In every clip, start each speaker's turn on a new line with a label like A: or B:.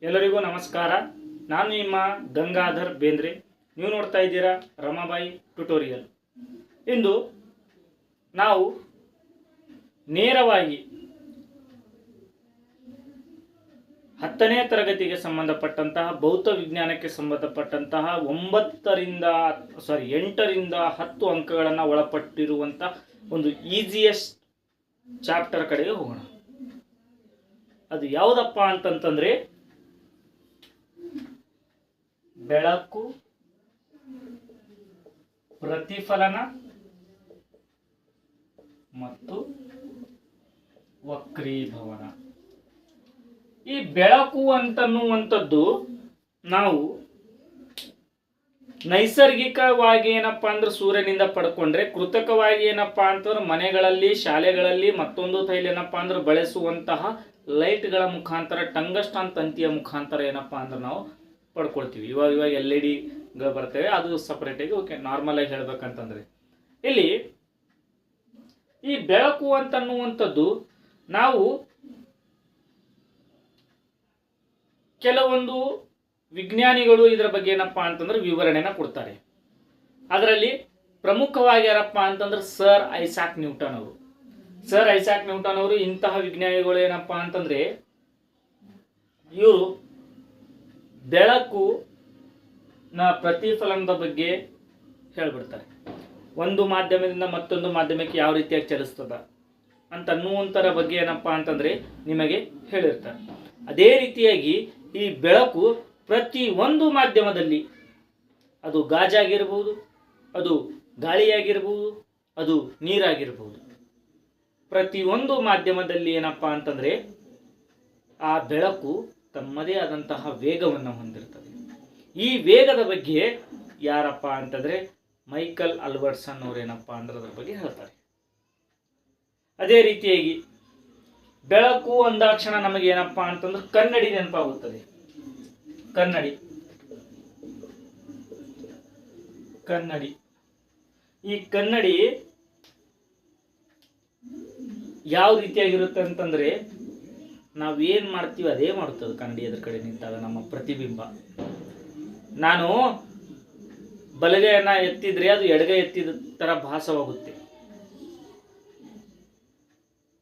A: ಎಲ್ಲರಿಗೂ ನಮಸ್ಕಾರ. ನಾನು ನಿಮ್ಮ ಗಂಗಾಧರ್ ಬೇಂದ್ರೆ. ನೀವು ನೋಡ್ತಾ ಇದ್ದೀರಾ ರಮಾಬಾಯಿ ಟ್ಯುಟೋರಿಯಲ್. ಇಂದು ನಾವು ನೇರವಾಗಿ 10ನೇ ತರಗತಿಗೆ ಸಂಬಂಧಪಟ್ಟಂತಹ ಭೌತ ವಿಜ್ಞಾನಕ್ಕೆ ಸಂಬಂಧಪಟ್ಟಂತಹ 8 ರಿಂದ 10 ಅಂಕಗಳನ್ನು ಒಳಪಟ್ಟಿರುವಂತಹ ಒಂದು ಈಸಿಯೆಸ್ಟ್ ಚಾಪ್ಟರ್ ಕಡೆಗೆ ಹೋಗೋಣ. ಅದು ಯಾವುದಪ್ಪ ಅಂತಂತಂದ್ರೆ ಬೆಳಕು, ಪ್ರತಿಫಲನ ಮತ್ತು ವಕ್ರೀಭವನ. ಈ ಬೆಳಕು ಅಂತನ್ನುವಂಥದ್ದು ನಾವು ನೈಸರ್ಗಿಕವಾಗಿ ಏನಪ್ಪಾ ಅಂದ್ರೆ ಸೂರ್ಯನಿಂದ ಪಡ್ಕೊಂಡ್ರೆ, ಕೃತಕವಾಗಿ ಏನಪ್ಪಾ ಅಂತಂದ್ರೆ ಮನೆಗಳಲ್ಲಿ, ಶಾಲೆಗಳಲ್ಲಿ ಮತ್ತೊಂದು ತೈಲ ಏನಪ್ಪಾ ಅಂದ್ರೆ ಬಳಸುವಂತಹ ಲೈಟ್ಗಳ ಮುಖಾಂತರ, ಟಂಗಸ್ಟನ್ ತಂತಿಯ ಮುಖಾಂತರ ಏನಪ್ಪಾ ಅಂದ್ರೆ ನಾವು ಪಡ್ಕೊಳ್ತೀವಿ. ಇವಾಗ LED ಗಳು ಬರ್ತವೆ, ಅದು ಸಪರೇಟಾಗಿ. ಓಕೆ, ನಾರ್ಮಲ್ ಆಗಿ ಹೇಳ್ಬೇಕಂತಂದ್ರೆ ಇಲ್ಲಿ ಈ ಬೆಳಕು ಅಂತನ್ನುವಂಥದ್ದು ನಾವು ಕೆಲವೊಂದು ವಿಜ್ಞಾನಿಗಳು ಇದರ ಬಗ್ಗೆ ಏನಪ್ಪಾ ಅಂತಂದ್ರೆ ವಿವರಣೆನ ಕೊಡ್ತಾರೆ. ಅದರಲ್ಲಿ ಪ್ರಮುಖವಾಗಿ ಯಾರಪ್ಪ ಅಂತಂದ್ರೆ ಸರ್ ಐಸಾಕ್ ನ್ಯೂಟನ್ ಅವರು. ಇಂತಹ ವಿಜ್ಞಾನಿಗಳು ಏನಪ್ಪಾ ಅಂತಂದ್ರೆ ಇವರು ಬೆಳಕು ಪ್ರತಿಫಲನದ ಬಗ್ಗೆ ಹೇಳ್ಬಿಡ್ತಾರೆ. ಒಂದು ಮಾಧ್ಯಮದಿಂದ ಮತ್ತೊಂದು ಮಾಧ್ಯಮಕ್ಕೆ ಯಾವ ರೀತಿಯಾಗಿ ಚಲಿಸ್ತದ ಅಂತ ಅನ್ನುವಂಥರ ಬಗ್ಗೆ ಏನಪ್ಪಾ ಅಂತಂದ್ರೆ ನಿಮಗೆ ಹೇಳಿರ್ತಾರೆ. ಅದೇ ರೀತಿಯಾಗಿ ಈ ಬೆಳಕು ಪ್ರತಿ ಒಂದು ಮಾಧ್ಯಮದಲ್ಲಿ, ಅದು ಗಾಜಾಗಿರ್ಬೋದು, ಅದು ಗಾಳಿಯಾಗಿರ್ಬೋದು, ಅದು ನೀರಾಗಿರ್ಬೋದು, ಪ್ರತಿಯೊಂದು ಮಾಧ್ಯಮದಲ್ಲಿ ಏನಪ್ಪಾ ಅಂತಂದ್ರೆ ಆ ಬೆಳಕು ತಮ್ಮದೇ ಆದಂತಹ ವೇಗವನ್ನು ಹೊಂದಿರ್ತದೆ. ಈ ವೇಗದ ಬಗ್ಗೆ ಯಾರಪ್ಪ ಅಂತಂದ್ರೆ ಮೈಕಲ್ ಆಲ್ಬರ್ಟ್ಸನ್ ಅವರು ಏನಪ್ಪಾ ಅಂದ್ರೆ ಅದರ ಬಗ್ಗೆ ಹೇಳ್ತಾರೆ. ಅದೇ ರೀತಿಯಾಗಿ ಬೆಳಕು ಅಂದಾಕ್ಷಣ ನಮಗೆ ಏನಪ್ಪಾ ಅಂತಂದ್ರೆ ಕನ್ನಡಿ ನೆನಪಾಗುತ್ತದೆ. ಕನ್ನಡಿ ಈ ಕನ್ನಡಿ ಯಾವ ರೀತಿಯಾಗಿರುತ್ತೆ ಅಂತಂದ್ರೆ ನಾವೇನ್ ಮಾಡ್ತೀವಿ ಅದೇ ಮಾಡುತ್ತದೆ ಕನ್ನಡಿ ಎದುರು ಕಡೆ ನಿಂತಾಗ. ನಮ್ಮ ಪ್ರತಿಬಿಂಬ, ನಾನು ಬಲಗೈಯನ್ನ ಎತ್ತಿದ್ರೆ ಅದು ಎಡಗೈ ಎತ್ತಿದ ತರ ಭಾಸವಾಗುತ್ತೆ.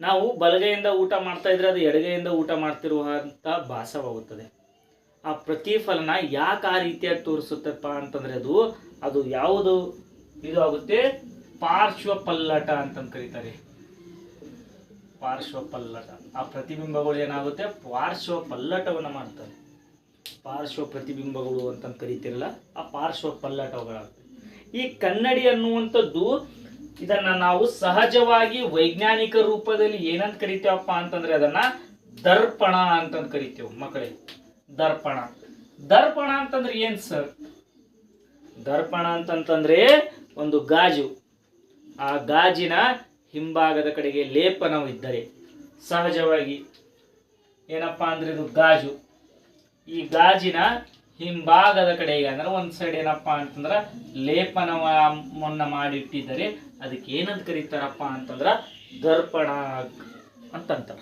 A: ನಾವು ಬಲಗೈಯಿಂದ ಊಟ ಮಾಡ್ತಾ ಇದ್ರೆ ಅದು ಎಡಗೈಯಿಂದ ಊಟ ಮಾಡ್ತಿರುವಂತ ಭಾಸವಾಗುತ್ತದೆ. ಆ ಪ್ರತಿಫಲನ ಯಾಕೆ ಆ ರೀತಿಯಾಗಿ ತೋರಿಸುತ್ತಪ್ಪ ಅಂತಂದ್ರೆ ಅದು ಯಾವುದು ಇದು ಆಗುತ್ತೆ, ಪಾರ್ಶ್ವ ಪಲ್ಲಟ ಅಂತ ಕರೀತಾರೆ. ಪಾರ್ಶ್ವ ಪಲ್ಲಟ. ಆ ಪ್ರತಿಬಿಂಬಗಳು ಏನಾಗುತ್ತೆ, ಪಾರ್ಶ್ವ ಪಲ್ಲಟವನ್ನು ಮಾಡ್ತವೆ. ಪಾರ್ಶ್ವ ಪ್ರತಿಬಿಂಬಗಳು ಅಂತ ಕರೀತಿರಲ್ಲ, ಆ ಪಾರ್ಶ್ವ ಪಲ್ಲಟಗಳಾಗ್ತವೆ. ಈ ಕನ್ನಡಿ ಅನ್ನುವಂಥದ್ದು ಇದನ್ನ ನಾವು ಸಹಜವಾಗಿ ವೈಜ್ಞಾನಿಕ ರೂಪದಲ್ಲಿ ಏನಂತ ಕರಿತೇವಪ್ಪ ಅಂತಂದ್ರೆ ಅದನ್ನ ದರ್ಪಣ ಅಂತ ಕರಿತೇವೆ ಮಕ್ಕಳೇ. ದರ್ಪಣ ಅಂತಂದ್ರೆ ಏನ್ ಸರ್? ದರ್ಪಣ ಅಂತಂತಂದ್ರೆ ಒಂದು ಗಾಜು. ಆ ಗಾಜಿನ ಹಿಂಭಾಗದ ಕಡೆಗೆ ಲೇಪನವಿದ್ದರೆ, ಸಹಜವಾಗಿ ಏನಪ್ಪಾ ಅಂದ್ರೆ ಇದು ಗಾಜು. ಈ ಗಾಜಿನ ಹಿಂಭಾಗದ ಕಡೆಗೆ ಅಂದ್ರೆ ಒಂದ್ ಸೈಡ್ ಏನಪ್ಪಾ ಅಂತಂದ್ರ ಲೇಪನವನ್ನ ಮಾಡಿಟ್ಟಿದ್ದರೆ ಅದಕ್ಕೆ ಏನಂತ ಕರೀತಾರಪ್ಪ ಅಂತಂದ್ರ ದರ್ಪಣ ಅಂತಂತಾರ.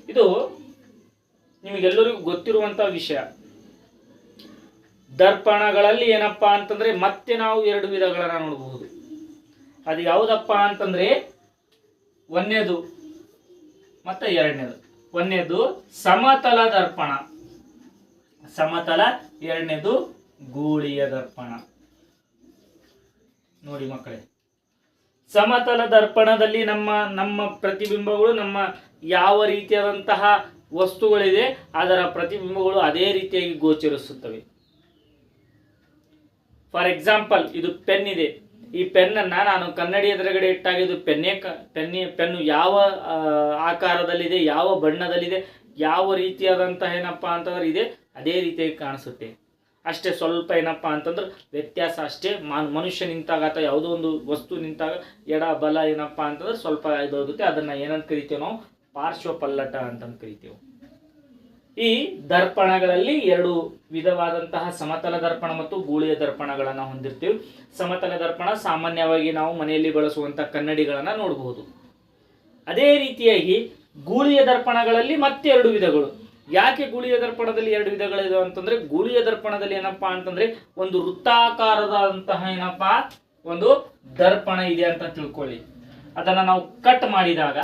A: ಇದು ನಿಮಗೆಲ್ಲರಿಗೂ ಗೊತ್ತಿರುವಂತ ವಿಷಯ. ದರ್ಪಣಗಳಲ್ಲಿ ಏನಪ್ಪಾ ಅಂತಂದ್ರೆ ಮತ್ತೆ ನಾವು 2 ವಿಧಗಳನ್ನ ನೋಡಬಹುದು. ಅದು ಯಾವುದಪ್ಪ ಅಂತಂದ್ರೆ ಒಂದನೇದು ಮತ್ತೆ ಎರಡನೇದು. ಒಂದನೇದು ಸಮತಲ ದರ್ಪಣ, ಎರಡನೇದು ಗೂಳಿಯ ದರ್ಪಣ. ನೋಡಿ ಮಕ್ಕಳೇ, ಸಮತಲ ದರ್ಪಣದಲ್ಲಿ ನಮ್ಮ ಪ್ರತಿಬಿಂಬಗಳು, ನಮ್ಮ ಯಾವ ರೀತಿಯಾದಂತಹ ವಸ್ತುಗಳಿದೆ ಅದರ ಪ್ರತಿಬಿಂಬಗಳು ಅದೇ ರೀತಿಯಾಗಿ ಗೋಚರಿಸುತ್ತವೆ. ಫಾರ್ ಎಕ್ಸಾಂಪಲ್, ಇದು ಪೆನ್ ಇದೆ. ಈ ಪೆನ್ನನ್ನು ನಾನು ಕನ್ನಡಿ ಎದುರುಗಡೆ ಇಟ್ಟಾಗ ಇದು ಪೆನ್ನು ಯಾವ ಆಕಾರದಲ್ಲಿದೆ, ಯಾವ ಬಣ್ಣದಲ್ಲಿದೆ, ಯಾವ ರೀತಿಯಾದಂತಹ ಏನಪ್ಪಾ ಅಂತಂದ್ರೆ ಇದೆ ಅದೇ ರೀತಿಯಾಗಿ ಕಾಣಿಸುತ್ತೆ. ಅಷ್ಟೇ, ಸ್ವಲ್ಪ ಏನಪ್ಪಾ ಅಂತಂದ್ರೆ ವ್ಯತ್ಯಾಸ ಅಷ್ಟೇ. ಮನುಷ್ಯ ನಿಂತಾಗ ಅಥವಾ ಯಾವುದೋ ಒಂದು ವಸ್ತು ನಿಂತಾಗ ಎಡ ಬಲ ಏನಪ್ಪಾ ಅಂತಂದ್ರೆ ಸ್ವಲ್ಪ ಇದಾಗುತ್ತೆ. ಅದನ್ನ ಏನಂತ ಕರಿತೇವೆ ನಾವು, ಪಾರ್ಶ್ವ ಪಲ್ಲಟ ಅಂತ ಕರಿತೇವೆ. ಈ ದರ್ಪಣಗಳಲ್ಲಿ 2 ವಿಧವಾದಂತಹ ಸಮತಲ ದರ್ಪಣ ಮತ್ತು ಗೂಳಿಯ ದರ್ಪಣಗಳನ್ನು ಹೊಂದಿರ್ತೀವಿ. ಸಮತಲ ದರ್ಪಣ ಸಾಮಾನ್ಯವಾಗಿ ನಾವು ಮನೆಯಲ್ಲಿ ಬಳಸುವಂತಹ ಕನ್ನಡಿಗಳನ್ನು ನೋಡಬಹುದು. ಅದೇ ರೀತಿಯಾಗಿ ಗೂಳಿಯ ದರ್ಪಣಗಳಲ್ಲಿ ಮತ್ತೆ 2 ವಿಧಗಳು. ಯಾಕೆ ಗೂಳಿಯ ದರ್ಪಣದಲ್ಲಿ ಎರಡು ವಿಧಗಳಿದಾವೆ ಅಂತಂದ್ರೆ, ಗೂಳಿಯ ದರ್ಪಣದಲ್ಲಿ ಏನಪ್ಪಾ ಅಂತಂದ್ರೆ ಒಂದು ವೃತ್ತಾಕಾರದಂತಹ ಏನಪ್ಪಾ ಒಂದು ದರ್ಪಣ ಇದೆ ಅಂತ ತಿಳ್ಕೊಳ್ಳಿ. ಅದನ್ನ ನಾವು ಕಟ್ ಮಾಡಿದಾಗ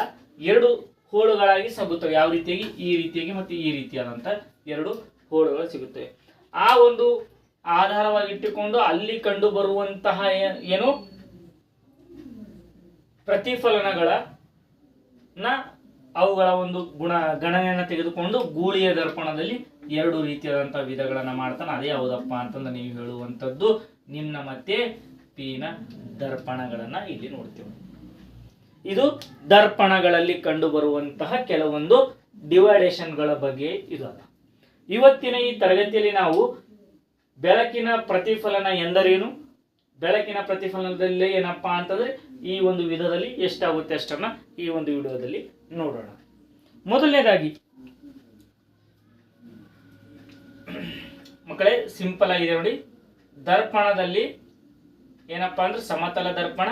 A: ಎರಡು ಹೋಳುಗಳಾಗಿ ಸಿಗುತ್ತವೆ. ಯಾವ ರೀತಿಯಾಗಿ? ಈ ರೀತಿಯಾಗಿ ಮತ್ತು ಈ ರೀತಿಯಾದಂತ ಎರಡು ಹೋಳುಗಳು ಸಿಗುತ್ತವೆ. ಆ ಒಂದು ಆಧಾರವಾಗಿಟ್ಟುಕೊಂಡು ಅಲ್ಲಿ ಕಂಡು ಬರುವಂತಹ ಏನು ಪ್ರತಿಫಲನಗಳನ್ನ ಅವುಗಳ ಒಂದು ಗಣನೆಯನ್ನು ತೆಗೆದುಕೊಂಡು ಗೂಳಿಯ ದರ್ಪಣದಲ್ಲಿ ಎರಡು ರೀತಿಯಾದಂತಹ ವಿಧಗಳನ್ನ ಮಾಡ್ತಾನೆ. ಅದೇ ಯಾವುದಪ್ಪ ಅಂತಂದ್ರೆ ನೀವು ಹೇಳುವಂಥದ್ದು ನಿಮ್ನ ಮತ್ತೆ ಪೀನ ದರ್ಪಣಗಳನ್ನ ಇಲ್ಲಿ ನೋಡ್ತೇವೆ. ಇದು ದರ್ಪಣಗಳಲ್ಲಿ ಕಂಡು ಬರುವಂತಹ ಕೆಲವೊಂದು ಡಿವೈಡೇಷನ್ಗಳ ಬಗ್ಗೆ ಇದಲ್ಲ. ಇವತ್ತಿನ ಈ ತರಗತಿಯಲ್ಲಿ ನಾವು ಬೆಳಕಿನ ಪ್ರತಿಫಲನ ಎಂದರೇನು, ಬೆಳಕಿನ ಪ್ರತಿಫಲನದಲ್ಲಿ ಏನಪ್ಪಾ ಅಂತಂದ್ರೆ ಈ ಒಂದು ವಿಧದಲ್ಲಿ ಎಷ್ಟಾಗುತ್ತೆ ಅಷ್ಟನ್ನ ಈ ಒಂದು ವಿಡಿಯೋದಲ್ಲಿ ನೋಡೋಣ. ಮೊದಲನೇದಾಗಿ ಮಕ್ಕಳೇ ಸಿಂಪಲ್ ಆಗಿದೆ ನೋಡಿ. ದರ್ಪಣದಲ್ಲಿ ಏನಪ್ಪಾ ಅಂದ್ರೆ ಸಮತಲ ದರ್ಪಣ,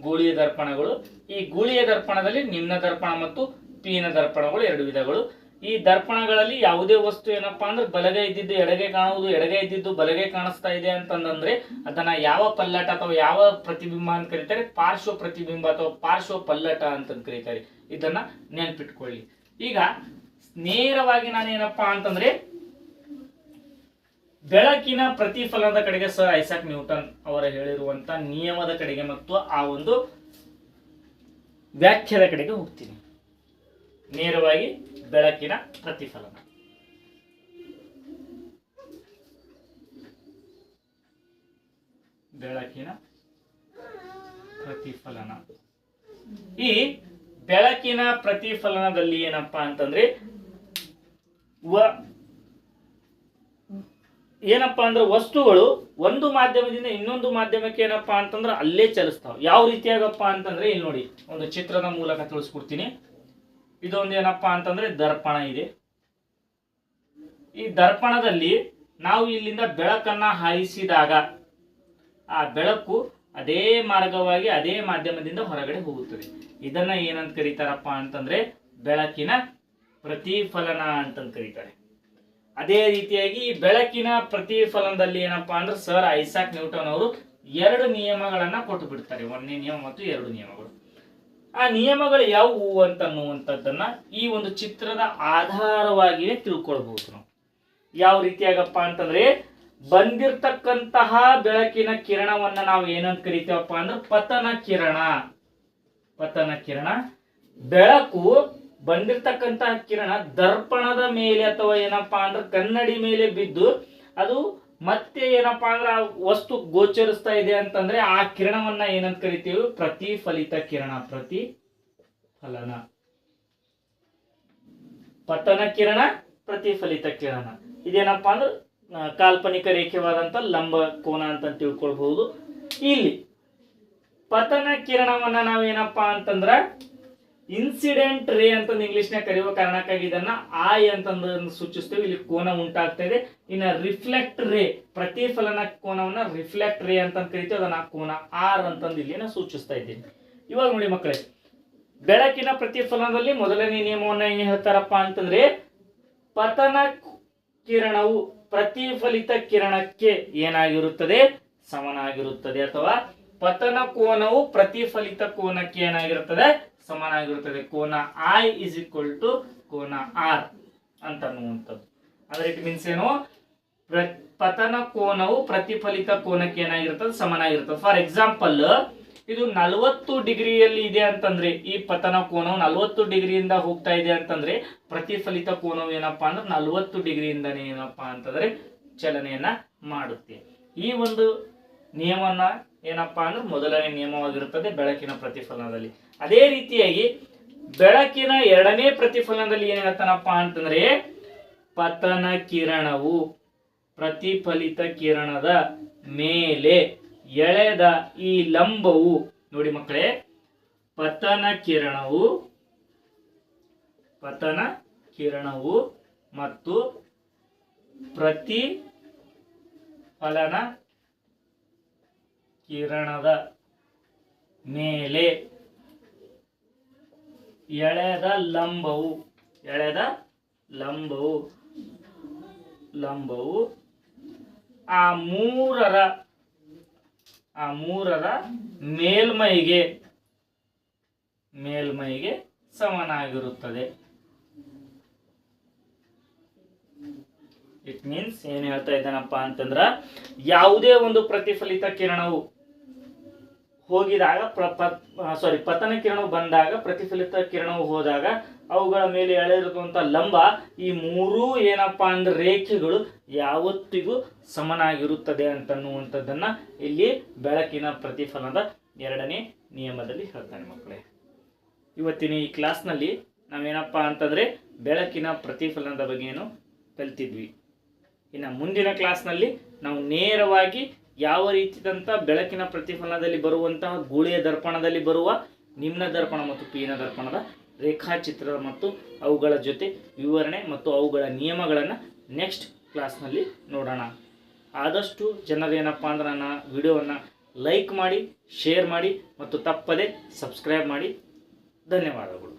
A: ಗೂಳಿಯ ದರ್ಪಣಗಳು. ಈ ಗೂಳಿಯ ದರ್ಪಣದಲ್ಲಿ ನಿಮ್ನ ದರ್ಪಣ ಮತ್ತು ಪೀನ ದರ್ಪಣಗಳು ಎರಡು ವಿಧಗಳು. ಈ ದರ್ಪಣಗಳಲ್ಲಿ ಯಾವುದೇ ವಸ್ತು ಏನಪ್ಪಾ ಅಂದ್ರೆ ಬಲಗೈ ಇದ್ದಿದ್ದು ಎಡಗೈ ಕಾಣುವುದು, ಎಡಗೈ ಇದ್ದಿದ್ದು ಬಲಗೈ ಕಾಣಿಸ್ತಾ ಇದೆ ಅಂತಂದ್ರೆ ಅದನ್ನ ಯಾವ ಪಲ್ಲಟ ಅಥವಾ ಯಾವ ಪ್ರತಿಬಿಂಬ ಅಂತ ಕರೀತಾರೆ? ಪಾರ್ಶ್ವ ಪ್ರತಿಬಿಂಬ ಅಥವಾ ಪಾರ್ಶ್ವ ಪಲ್ಲಟ ಅಂತ ಕರೀತಾರೆ. ಇದನ್ನ ನೆನ್ಪಿಟ್ಕೊಳ್ಳಿ. ಈಗ ನೇರವಾಗಿ ನಾನೇನಪ್ಪಾ ಅಂತಂದ್ರೆ ಬೆಳಕಿನ ಪ್ರತಿಫಲನದ ಕಡೆಗೆ ಸರ್ ಐಸಾಕ್ ನ್ಯೂಟನ್ ಅವರ ಹೇಳಿರುವಂತ ನಿಯಮದ ಕಡೆಗೆ ಮತ್ತು ಆ ಒಂದು ವ್ಯಾಖ್ಯಾದ ಕಡೆಗೆ ಹೋಗ್ತೀನಿ. ನೇರವಾಗಿ ಬೆಳಕಿನ ಪ್ರತಿಫಲನ. ಬೆಳಕಿನ ಪ್ರತಿಫಲನ. ಈ ಬೆಳಕಿನ ಪ್ರತಿಫಲನದಲ್ಲಿ ಏನಪ್ಪಾ ಅಂತಂದ್ರೆ ಏನಪ್ಪಾ ಅಂದ್ರೆ ವಸ್ತುಗಳು ಒಂದು ಮಾಧ್ಯಮದಿಂದ ಇನ್ನೊಂದು ಮಾಧ್ಯಮಕ್ಕೆ ಏನಪ್ಪಾ ಅಂತಂದ್ರೆ ಅಲ್ಲೇ ಚಲಿಸ್ತಾವ. ಯಾವ ರೀತಿಯಾಗಪ್ಪ ಅಂತಂದ್ರೆ ಇಲ್ಲಿ ನೋಡಿ, ಒಂದು ಚಿತ್ರದ ಮೂಲಕ ತಿಳಿಸ್ಕೊಡ್ತೀನಿ. ಇದೊಂದು ಏನಪ್ಪಾ ಅಂತಂದ್ರೆ ದರ್ಪಣ ಇದೆ. ಈ ದರ್ಪಣದಲ್ಲಿ ನಾವು ಇಲ್ಲಿಂದ ಬೆಳಕನ್ನ ಹಾಯಿಸಿದಾಗ ಆ ಬೆಳಕು ಅದೇ ಮಾರ್ಗವಾಗಿ ಅದೇ ಮಾಧ್ಯಮದಿಂದ ಹೊರಗಡೆ ಹೋಗುತ್ತದೆ. ಇದನ್ನ ಏನಂತ ಕರೀತಾರಪ್ಪ ಅಂತಂದ್ರೆ ಬೆಳಕಿನ ಪ್ರತಿಫಲನ ಅಂತಂದು ಕರೀತಾರೆ. ಅದೇ ರೀತಿಯಾಗಿ ಈ ಬೆಳಕಿನ ಪ್ರತಿಫಲನದಲ್ಲಿ ಏನಪ್ಪಾ ಅಂದ್ರೆ ಸರ್ ಐಸಾಕ್ ನ್ಯೂಟನ್ ಅವರು ಎರಡು ನಿಯಮಗಳನ್ನ ಕೊಟ್ಟು ಬಿಡ್ತಾರೆ. ಒಂದನೇ ನಿಯಮ ಮತ್ತು ಎರಡು ನಿಯಮಗಳು. ಆ ನಿಯಮಗಳು ಯಾವುವು ಅಂತನ್ನುವಂಥದ್ದನ್ನ ಈ ಒಂದು ಚಿತ್ರದ ಆಧಾರವಾಗಿಯೇ ತಿಳ್ಕೊಳ್ಬಹುದು ನಾವು. ಯಾವ ರೀತಿಯಾಗಪ್ಪ ಅಂತಂದ್ರೆ ಬಂದಿರತಕ್ಕಂತಹ ಬೆಳಕಿನ ಕಿರಣವನ್ನ ನಾವು ಏನಂತ ಕರಿತೇವಪ್ಪ ಅಂದ್ರೆ ಪತನ ಕಿರಣ. ಪತನ ಕಿರಣ. ಬೆಳಕು ಬಂದಿರತಕ್ಕಂತಹ ಕಿರಣ ದರ್ಪಣದ ಮೇಲೆ ಅಥವಾ ಏನಪ್ಪಾ ಅಂದ್ರೆ ಕನ್ನಡಿ ಮೇಲೆ ಬಿದ್ದು ಅದು ಮತ್ತೆ ಏನಪ್ಪಾ ಅಂದ್ರೆ ಆ ವಸ್ತು ಗೋಚರಿಸ್ತಾ ಇದೆ ಅಂತಂದ್ರೆ ಆ ಕಿರಣವನ್ನ ಏನಂತ ಕರಿತೀವಿ? ಪ್ರತಿಫಲಿತ ಕಿರಣ. ಪ್ರತಿಫಲನ. ಪತನ ಕಿರಣ, ಪ್ರತಿಫಲಿತ ಕಿರಣ. ಇದೇನಪ್ಪಾ ಅಂದ್ರೆ ಕಾಲ್ಪನಿಕ ರೇಖೆವಾದಂತ ಲಂಬ ಕೋನ ಅಂತ ತಿಳ್ಕೊಳ್ಬಹುದು. ಇಲ್ಲಿ ಪತನ ಕಿರಣವನ್ನ ನಾವೇನಪ್ಪಾ ಅಂತಂದ್ರ ಇನ್ಸಿಡೆಂಟ್ ರೇ ಅಂತ ಇಂಗ್ಲಿಷ್ನಾಗ ಕರೆಯುವ ಕಾರಣಕ್ಕಾಗಿ ಇದನ್ನ ಐ ಅಂತಂದು ಸೂಚಿಸ್ತೇವೆ. ಇಲ್ಲಿ ಕೋನ ಉಂಟಾಗ್ತಾ ಇದೆ. ಇನ್ನ ರಿಫ್ಲೆಕ್ಟ್ ರೇ, ಪ್ರತಿಫಲನ ಕೋನವನ್ನ ರಿಫ್ಲೆಕ್ಟ್ ರೇ ಅಂತ ಕರಿತೀವಿ. ಅದನ್ನ ಕೋನ ಆರ್ ಅಂತಂದು ಇಲ್ಲಿ ನಾನು ಸೂಚಿಸ್ತಾ ಇದ್ದೀನಿ. ಇವಾಗ ನೋಡಿ ಮಕ್ಕಳೇ, ಬೆಳಕಿನ ಪ್ರತಿಫಲನದಲ್ಲಿ ಮೊದಲನೇ ನಿಯಮವನ್ನ ಏನ್ ಹೇಳ್ತಾರಪ್ಪ ಅಂತಂದ್ರೆ ಪತನ ಕಿರಣವು ಪ್ರತಿಫಲಿತ ಕಿರಣಕ್ಕೆ ಏನಾಗಿರುತ್ತದೆ? ಸಮನಾಗಿರುತ್ತದೆ. ಅಥವಾ ಪತನ ಕೋನವು ಪ್ರತಿಫಲಿತ ಕೋನಕ್ಕೆ ಏನಾಗಿರುತ್ತದೆ? ಸಮನಾಗಿರುತ್ತದೆ. ಕೋನ ಐ ಇಸ್ ಈಕ್ವಲ್ ಟು ಕೋನ ಆರ್ ಅಂತ ಅನ್ನುವಂಥದ್ದು. ಅಂದ್ರೆ ಇಟ್ ಮೀನ್ಸ್ ಏನು? ಪತನ ಕೋನವು ಪ್ರತಿಫಲಿತ ಕೋನಕ್ಕೆ ಏನಾಗಿರ್ತದೆ? ಸಮನಾಗಿರ್ತದೆ. ಫಾರ್ ಎಕ್ಸಾಂಪಲ್, ಇದು 40 ಡಿಗ್ರಿಯಲ್ಲಿ ಇದೆ ಅಂತಂದ್ರೆ ಈ ಪತನ ಕೋನವು 40 ಡಿಗ್ರಿಯಿಂದ ಹೋಗ್ತಾ ಇದೆ ಅಂತಂದ್ರೆ ಪ್ರತಿಫಲಿತ ಕೋನವು ಏನಪ್ಪಾ ಅಂದ್ರೆ 40 ಡಿಗ್ರಿಯಿಂದನೇ ಏನಪ್ಪಾ ಅಂತಂದ್ರೆ ಚಲನೆಯನ್ನ ಮಾಡುತ್ತೆ. ಈ ಒಂದು ನಿಯಮನ ಏನಪ್ಪಾ ಅಂದ್ರೆ ಮೊದಲನೇ ನಿಯಮವಾಗಿರುತ್ತದೆ ಬೆಳಕಿನ ಪ್ರತಿಫಲನದಲ್ಲಿ. ಅದೇ ರೀತಿಯಾಗಿ ಬೆಳಕಿನ ಎರಡನೇ ಪ್ರತಿಫಲನದಲ್ಲಿ ಏನ್ ಹೇಳ್ತಾನಪ್ಪ ಅಂತಂದ್ರೆ ಪತನ ಕಿರಣವು ಪ್ರತಿಫಲಿತ ಕಿರಣದ ಮೇಲೆ ಎಳೆದ ಈ ಲಂಬವು, ನೋಡಿ ಮಕ್ಕಳೇ, ಪತನ ಕಿರಣವು ಮತ್ತು ಪ್ರತಿಫಲನ ಕಿರಣದ ಮೇಲೆ ಎಳೆದ ಲಂಬವು ಲಂಬವು ಆ ಮೂರರ ಮೇಲ್ಮೈಗೆ ಸಮನಾಗಿರುತ್ತದೆ. ಇಟ್ ಮೀನ್ಸ್ ಏನು ಹೇಳ್ತಾ ಇದ್ದಾನಪ್ಪ ಅಂತಂದ್ರ ಯಾವುದೇ ಒಂದು ಪ್ರತಿಫಲಿತ ಕಿರಣವು ಹೋಗಿದಾಗ ಪತನ ಕಿರಣವು ಬಂದಾಗ ಪ್ರತಿಫಲಿತ ಕಿರಣವು ಹೋದಾಗ ಅವುಗಳ ಮೇಲೆ ಎಳೆದಿರುವಂಥ ಲಂಬ ಈ ಮೂರೂ ಏನಪ್ಪಾ ಅಂದ್ರೆ ರೇಖೆಗಳು ಯಾವತ್ತಿಗೂ ಸಮನಾಗಿರುತ್ತದೆ ಅಂತನ್ನುವಂಥದ್ದನ್ನ ಇಲ್ಲಿ ಬೆಳಕಿನ ಪ್ರತಿಫಲನದ 2ನೇ ನಿಯಮದಲ್ಲಿ ಹೇಳ್ತಾನೆ ಮಕ್ಕಳೇ. ಇವತ್ತಿನ ಈ ಕ್ಲಾಸ್ನಲ್ಲಿ ನಾವೇನಪ್ಪ ಅಂತಂದ್ರೆ ಬೆಳಕಿನ ಪ್ರತಿಫಲನದ ಬಗ್ಗೆಯನ್ನು ಕಲ್ತಿದ್ವಿ. ಇನ್ನು ಮುಂದಿನ ಕ್ಲಾಸ್ನಲ್ಲಿ ನಾವು ನೇರವಾಗಿ ಯಾವ ರೀತಿದಂಥ ಬೆಳಕಿನ ಪ್ರತಿಫಲನದಲ್ಲಿ ಬರುವಂತಹ ಗೂಳಿಯ ದರ್ಪಣದಲ್ಲಿ ಬರುವ ನಿಮ್ನ ದರ್ಪಣ ಮತ್ತು ಪೀನ ದರ್ಪಣದ ರೇಖಾಚಿತ್ರ ಮತ್ತು ಅವುಗಳ ಜೊತೆ ವಿವರಣೆ ಮತ್ತು ಅವುಗಳ ನಿಯಮಗಳನ್ನು ನೆಕ್ಸ್ಟ್ ಕ್ಲಾಸ್ನಲ್ಲಿ ನೋಡೋಣ. ಆದಷ್ಟು ಜನರೇನಪ್ಪ ಅಂದ್ರೆ ನನ್ನ ವಿಡಿಯೋವನ್ನು ಲೈಕ್ ಮಾಡಿ, ಶೇರ್ ಮಾಡಿ ಮತ್ತು ತಪ್ಪದೆ ಸಬ್ಸ್ಕ್ರೈಬ್ ಮಾಡಿ. ಧನ್ಯವಾದಗಳು.